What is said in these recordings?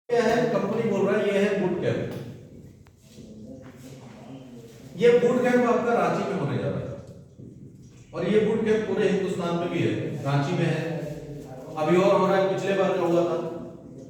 क्या है, कंपनी बोल रहा है ये है बूट कैंप। ये बूट कैंप आपका रांची में होने जा रहा है और ये बूट कैंप पूरे हिंदुस्तान में भी है, रांची में है, अभी और हो रहा है। पिछले बार जो हुआ था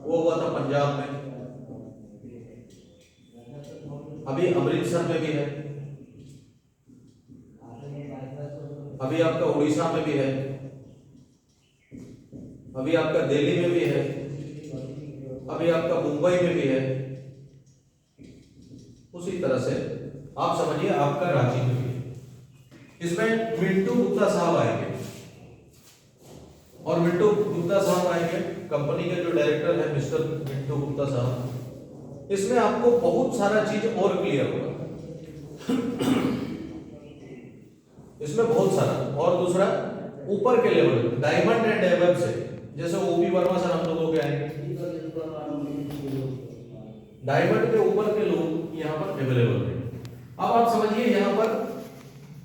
वो हुआ था पंजाब में, अभी अमृतसर में भी है, अभी आपका उड़ीसा में भी है, अभी आपका दिल्ली में भी है, अभी आपका मुंबई में भी है। उसी तरह से आप समझिए आपका रांची में भी है। इसमें मिंटू गुप्ता साहब आएंगे और मिंटू गुप्ता साहब आएंगे, कंपनी के जो डायरेक्टर है मिस्टर मिंटू गुप्ता साहब। इसमें आपको बहुत सारा चीज और क्लियर होगा इसमें बहुत सारा। और दूसरा ऊपर के लेवल डायमंड एंड एबव से, जैसे ओपी वर्मा सर हम लोगों के आएंगे, डायमंड के ऊपर के लोग यहाँ पर अवेलेबल हैं। अब आप समझिए यहाँ पर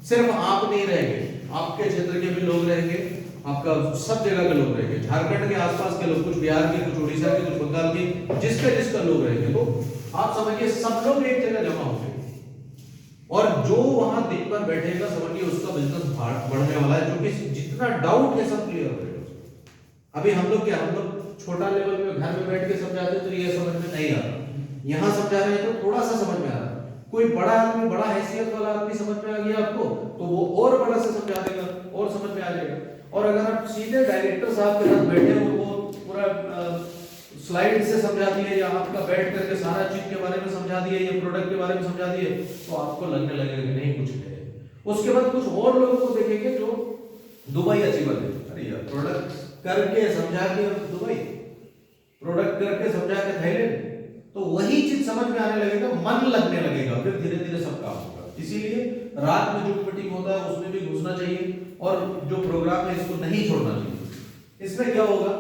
सिर्फ आप नहीं रहेंगे, आपके क्षेत्र के भी लोग रहेंगे, आपका सब जगह के लोग रहेंगे, झारखंड के आसपास के लोग, कुछ बिहार के, कुछ उड़ीसा के, कुछ बंगाल के, जिसका लोग रहेंगे। तो आप समझिए सब लोग एक जगह जमा होंगे और जो वहां दिन भर बैठेगा समझिए उसका बिजनेस बढ़ने वाला है, जो कि जितना डाउट है सब क्लियर हो जाएगा। अभी हम लोग क्या, हम लोग छोटा लेवल में घर में बैठ के समझाते तो ये समझ में नहीं आता, यहाँ समझा रहे हैं तो थोड़ा सा समझ में आ रहा है। कोई बड़ा आदमी, बड़ा हैसियत वाला आदमी समझ में आ गया आपको तो वो और बड़ा से समझा देगा और समझ में आ जाएगा। और अगर आप सीधे डायरेक्टर साहब के साथ बैठे हो, वो पूरा स्लाइड से समझा दिए या आपका बैठ करके सारा चीज के बारे में समझा दिए या प्रोडक्ट के बारे में समझा दिए, तो आपको लगने लगेगा कि नहीं कुछ है। उसके बाद कुछ और लोगों को देखेंगे जो दुबई अचीवर है, अरे यार प्रोडक्ट करके समझा के दुबई, प्रोडक्ट करके समझा के थाईलैंड, तो वही चीज समझ में आने लगेगा, मन लगने लगेगा, फिर धीरे धीरे सब काम होगा। इसीलिए रात में जो मीटिंग होता है उसमें भी घुसना चाहिए और जो प्रोग्राम है इसको नहीं छोड़ना चाहिए। इसमें क्या होगा,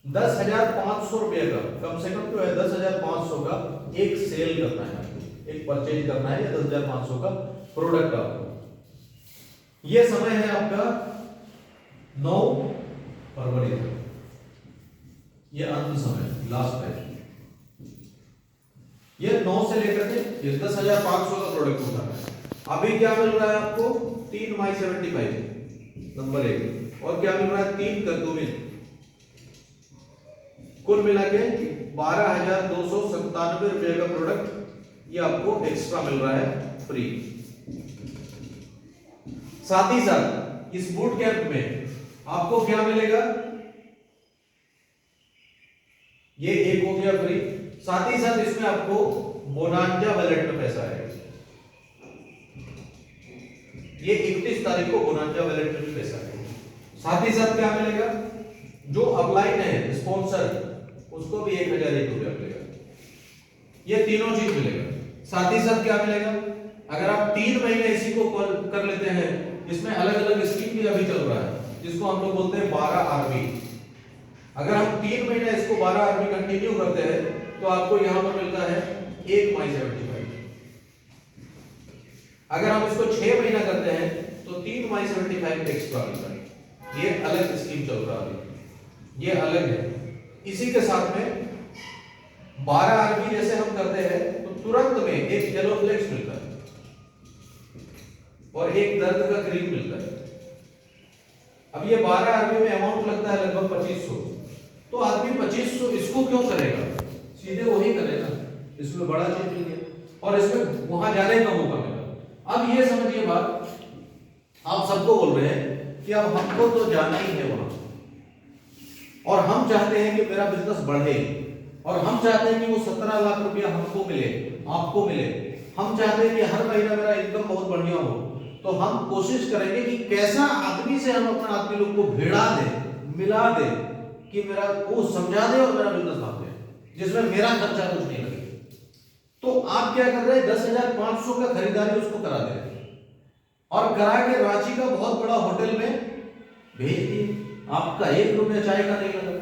10,500 रुपए का कम से कम जो है 10,500 का एक सेल करना है आपको, एक परचेज करना है या 10,500 का प्रोडक्ट आपको। ये समय है आपका 9 फरवरी तक, ये अंत समय, लास्ट टाइम। ये 9 से लेकर के ये 10,500 का प्रोडक्ट होता है। अभी क्या मिल रहा है आपको, 3 माई 75 नंबर 1, और क्या मिल रहा है 3 कद्दूमिन, कुल मिला के 12,297 रुपए का प्रोडक्ट ये आपको एक्स्ट्रा मिल रहा है फ्री। साथ ही साथ इस बूट कैंप में आपको क्या मिलेगा, ये एक हो गया फ्री, साथ ही साथ इसमें आपको बोनांजा वैलेट में पैसा आएगा। ये 31 तारीख को बोनांजा वैलेट में भी पैसा आएगा। साथ ही साथ क्या मिलेगा, जो अपलाइन है स्पॉन्सर उसको भी 1,001 रुपया मिलेगा। ये तीनों चीज मिलेगा। साथ ही साथ क्या मिलेगा, अगर आप 3 महीने इसी को कर लेते हैं, इसमें अलग अलग स्कीम भी अभी चल रहा है जिसको हम लोग बोलते हैं 12 आरबी। अगर हम 3 महीने इसको 12 आरबी कंटिन्यू करते हैं तो आपको यहां पर मिलता है 1 माई 75। अगर हम इसको 6 महीना करते हैं तो 3 माई 75 एक्स्ट्रा मिलता है। ये अलग स्कीम चल रहा है, ये अलग है। इसी के साथ में 12 आरबी जैसे हम करते हैं तो तुरंत में एक येलो फ्लेक्स मिलता है और एक दर्द का क्रीम मिलता है। अब ये 12 आरबी में अमाउंट लगता है लगभग 2500, तो आदमी 2500 इसको क्यों करेगा, सीधे वही करेगा, इसमें बड़ा चीज मिल गया और इसमें वहां जाने का मौका मिला। अब ये समझिए बात, आप सबको बोल रहे हैं कि अब हमको तो जाना ही है वहां और हम चाहते हैं कि मेरा बिजनेस बढ़े और हम चाहते हैं कि वो 17 लाख रुपया हमको मिले, आपको मिले। हम चाहते हैं कि हर महीना मेरा इनकम बहुत बढ़िया हो, तो हम कोशिश करेंगे कि कैसा आदमी से हम अपना आदमी लोग को भिड़ा दे, मिला दे कि मेरा वो समझा दे और मेरा बिजनेस भाग जाए, जिसमें मेरा खर्चा कुछ नहीं लगे। तो आप क्या कर रहे हैं, 10,500 का खरीदारी उसको करा दे और करा के रांची का बहुत बड़ा होटल में भेज दिए। आपका 1 रुपया चाय का नहीं लगा,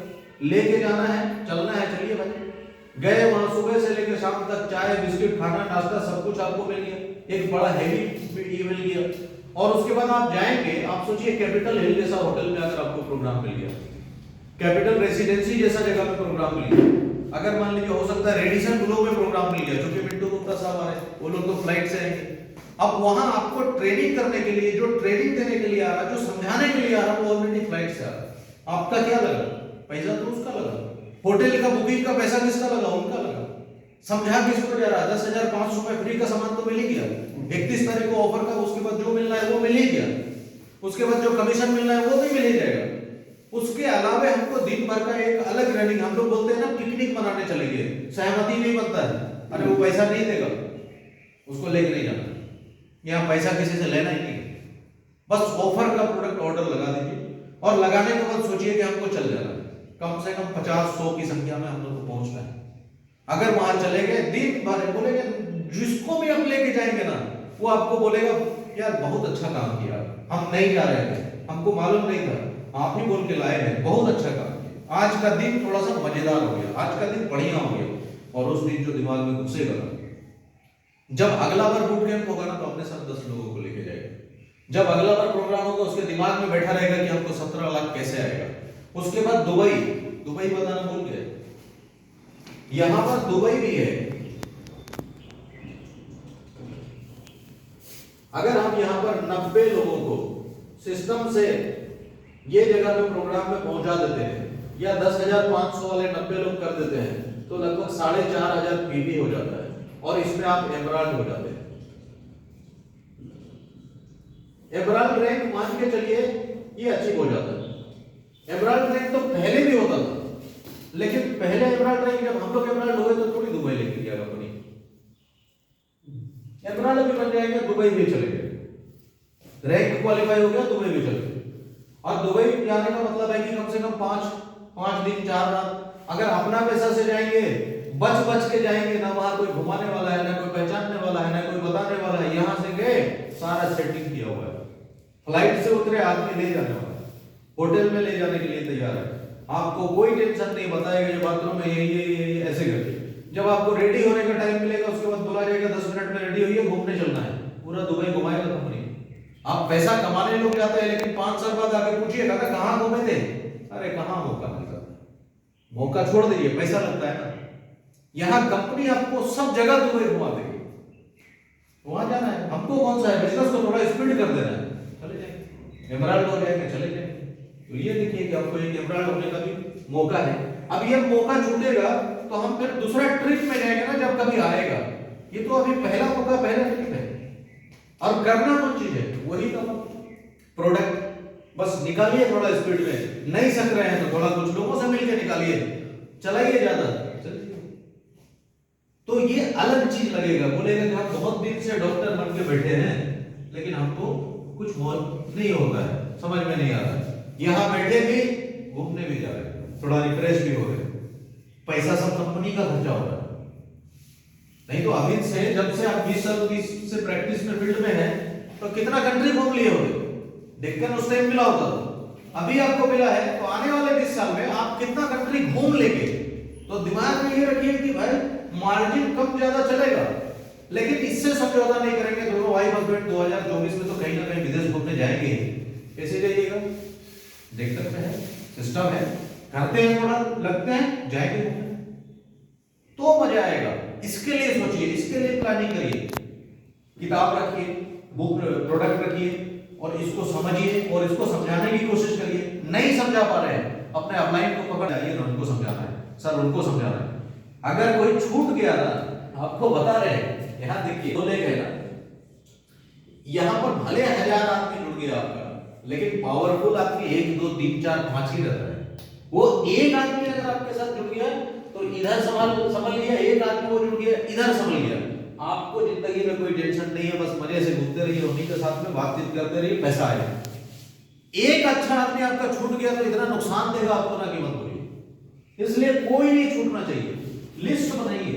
लेके जाना है, चलना है, चलिए भाई। गए वहां, सुबह से लेकर शाम तक चाय बिस्किट खाना नाश्ता सब कुछ आपको मिल गया, एक बड़ा हैवी मिल गया। और उसके बाद आप जाएंगे, आप सोचिए कैपिटल हिल जैसा होटल में अगर आपको प्रोग्राम मिल गया, कैपिटल रेसिडेंसी जैसा जगह में प्रोग्राम मिल गया, अगर मान लीजिए हो सकता है रेडिसन ग्लो में प्रोग्राम मिल गया, जो कि मिंटू गुप्ता साहब आ रहे हैं, वो लोग तो फ्लाइट से आएंगे। अब वहां आपको ट्रेनिंग करने के लिए, जो ट्रेनिंग देने के लिए आ रहा, जो समझाने के लिए आ रहा, वो ऑलरेडी फ्लाइट से आ रहा। आपका क्या लगा? पैसा तो उसका लगा, होटल का बुकिंग का पैसा किसका लगा? उनका लगा। समझा किसको जा रहा? 10,500 रुपए फ्री का सामान तो मिल ही गया, 31 तारीख को ऑफर का, उसके बाद जो मिलना है वो मिल ही गया, उसके बाद जो कमीशन मिलना है वो भी मिल ही जाएगा। उसके अलावा हमको दिन भर का एक अलग रनिंग, हम लोग बोलते हैं ना पिकनिक मनाने चलेंगे, सहमति नहीं बनता है, अरे वो पैसा नहीं देगा, उसको लेके नहीं जाना, यहाँ पैसा किसी से लेना ही नहीं, बस ऑफर का प्रोडक्ट ऑर्डर लगा दीजिए और लगाने के बाद सोचिए कि हमको चल जाना है, कम से कम 50-100 की संख्या में हम लोग को पहुंचना है। अगर वहां चले गए, दिन भर बोलेंगे, जिसको भी हम लेके जाएंगे ना, वो आपको बोलेगा यार बहुत अच्छा काम किया, हम नहीं जा रहे थे, हमको मालूम नहीं था, आप ही बोल के लाए हैं, बहुत अच्छा काम किया, आज का दिन थोड़ा सा मजेदार हो गया, आज का दिन बढ़िया हो गया। और उस दिन जो दिमाग में घुसेगा, जब अगला बार बूट कैंप होगा ना, तो अपने साथ 10 लोगों को लेके जाएगा। जब अगला बार प्रोग्राम होगा, उसके दिमाग में बैठा रहेगा कि हमको 17 लाख कैसे आएगा। उसके बाद दुबई बताना भूल गए, यहां पर दुबई भी है। अगर हम यहां पर 90 लोगों को सिस्टम से ये जगह पे प्रोग्राम में पहुंचा देते हैं, या 10,500 वाले 90 लोग कर देते हैं, तो लगभग 4,500 पीवी हो जाता है, और इसमें आप एमराल्ड हो जाते हैं। एमराल्ड रैंक मान के चलिए ये अचीव हो जाता है। एमराल्ड रैंक तो पहले भी होता था, लेकिन पहले एमराल्ड रैंक जब हम लोग एमराल्ड हुए तो थोड़ी दुबई लेके गया कंपनी, एमराल्ड भी बन जाएंगे, दुबई भी चले गए, रैंक क्वालिफाई हो गया, दुबई भी चले गए। और दुबई जाने का मतलब है कि कम से कम 5 दिन 4 रात, अगर अपना पैसा से जाएंगे, बच के जाएंगे ना, वहां कोई घुमाने वाला है ना, कोई पहचानने वाला है ना, कोई बताने वाला है, यहां से गए सारा सेटिंग किया हुआ है, फ्लाइट से उतरे आदमी ले जाने वाला है, होटल में ले जाने के लिए तैयार है, आपको कोई टेंशन नहीं, बताएगा ये बाथरूम में ये ऐसे करके। जब आपको रेडी होने का टाइम मिलेगा, उसके बाद बोला जाएगा 10 मिनट में रेडी होइए, घूमने चलना है, पूरा दुबई घुमाएगा कंपनी। आप पैसा कमाने लोग जाते हैं, लेकिन 5 साल बाद आके पूछिएगा ना कहां घूमे थे, अरे कहां मौका मिलता, मौका छोड़ दीजिए, पैसा लगता है ना। यहां कंपनी आपको सब जगह दुबई घुमा देगी, वहां जाना है, हमको कौन सा है, बिजनेस को थोड़ा स्पीड कर देना है, चले जाएंगे, एमराल्ड हो जाएंगे, चले जाएंगे। तो ये देखिए कि आपको एक एमराल्ड होने का भी मौका है। अब ये मौका छूटेगा तो हम फिर दूसरा ट्रिप में जाएंगे ना, जब कभी आएगा। ये तो अभी पहला मौका, पहला ट्रिप है, और करना कौन चीज है, वही तो प्रोडक्ट, बस निकालिए थोड़ा स्पीड में, नहीं सक रहे हैं तो थोड़ा कुछ लोगों से मिलकर निकालिए, चलाइए ज्यादा, चलिए। तो ये अलग चीज लगेगा, बोलेगा कि हम बहुत दिन से डॉक्टर बन के बैठे हैं, लेकिन हमको कुछ नहीं होता है, समझ में नहीं आ रहा है, यहां बैठे भी, घूमने भी जा रहे हैं, थोड़ा रिफ्रेश भी हो रहे हैं, पैसा सब कंपनी का खर्चा हो रहा है। नहीं तो अभी से, जब से आप 20 साल से प्रैक्टिस में फील्ड में है, तो कितना कंट्री घूम लिए होंगे, डेक्कन उस टाइम मिला होता था, अभी आपको मिला है, तो आने वाले 20 साल में आप कितना कंट्री घूम लेंगे। तो दिमाग में ये रखिए कि भाई मार्जिन कम ज्यादा चलेगा, लेकिन इससे समझौता नहीं करेंगे। दोनों वाइफ हस्बैंड 2024 में तो कहीं ना कहीं विदेश घूमने जाएंगे, कैसे जाइएगा, देखते हैं, सिस्टम है, करते हैं, थोड़ा लगते हैं, जाएंगे तो मजा आएगा। इसके लिए सोचिए, इसके लिए प्लानिंग करिए, किताब रखिए, बुक प्रोडक्ट रखिए, और इसको समझिए और इसको समझाने की कोशिश करिए। नहीं समझा पा रहे हैं, अपने अपलाइन को पकड़ आइए ना, उनको समझाना है, सर उनको समझाना है। अगर कोई छूट गया ना, आपको बता रहे हैं, यहां देखिए, तो ले गए ना, यहां पर भले 1000 आदमी जुड़ गया आपका, लेकिन पावरफुल आदमी 1 2 3 4 5 ही रहता है। वो एक आदमी अगर आपके साथ जुड़ गया तो इधर संभल लिया, एक आदमी वो जुड़ गया इधर संभल गया, आपको जिंदगी में कोई टेंशन नहीं है, बस मजे से घूमते रहिए, उन्हीं के साथ में बातचीत करते रहिए, पैसा आएगा। एक अच्छा आदमी आपका छूट गया तो इतना नुकसान देगा आपको ना कि मत बोलिए। इसलिए कोई नहीं छूटना चाहिए, लिस्ट बनाइए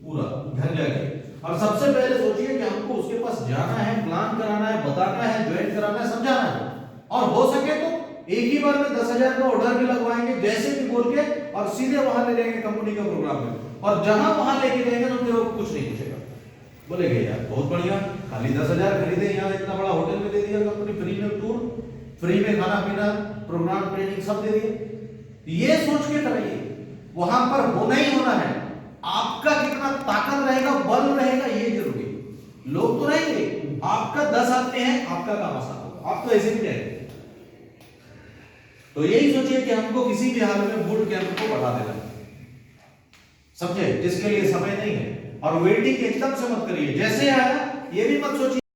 पूरा घर जाके, और सबसे पहले सोचिए कि हमको उसके पास जाना है, प्लान कराना है, बताना है, ज्वाइन कराना है, समझाना है, और हो सके तो एक ही बार में 10,000 का ऑर्डर भी लगवाएंगे, जैसे भी बोल के, और सीधे वहां ले जाएंगे कंपनी का प्रोग्राम में, और जहां वहां लेके जाएंगे तो कुछ नहीं पूछेगा, बोलेंगे यार बहुत बढ़िया, खाली 10,000 खरीदे, यहाँ इतना बड़ा होटल में दे दिया कंपनी, फ्री में टूर, फ्री में खाना पीना, प्रोग्राम ट्रेनिंग सब दे दिया। ये सोच के कराइए, वहां पर होना ही होना है। आपका कितना ताकत रहेगा, बल रहेगा, ये जरूरी। लोग तो रहेंगे, आपका 10 आदमी है, आपका काम आसान होगा, आप तो ऐसे भी रहेंगे। तो यही सोचिए कि हमको किसी भी हाल में बूट कैंप को बढ़ा देना, समझे, जिसके लिए समय नहीं है। और वेटिंग एकदम से मत करिए, जैसे आया ये भी मत सोचिए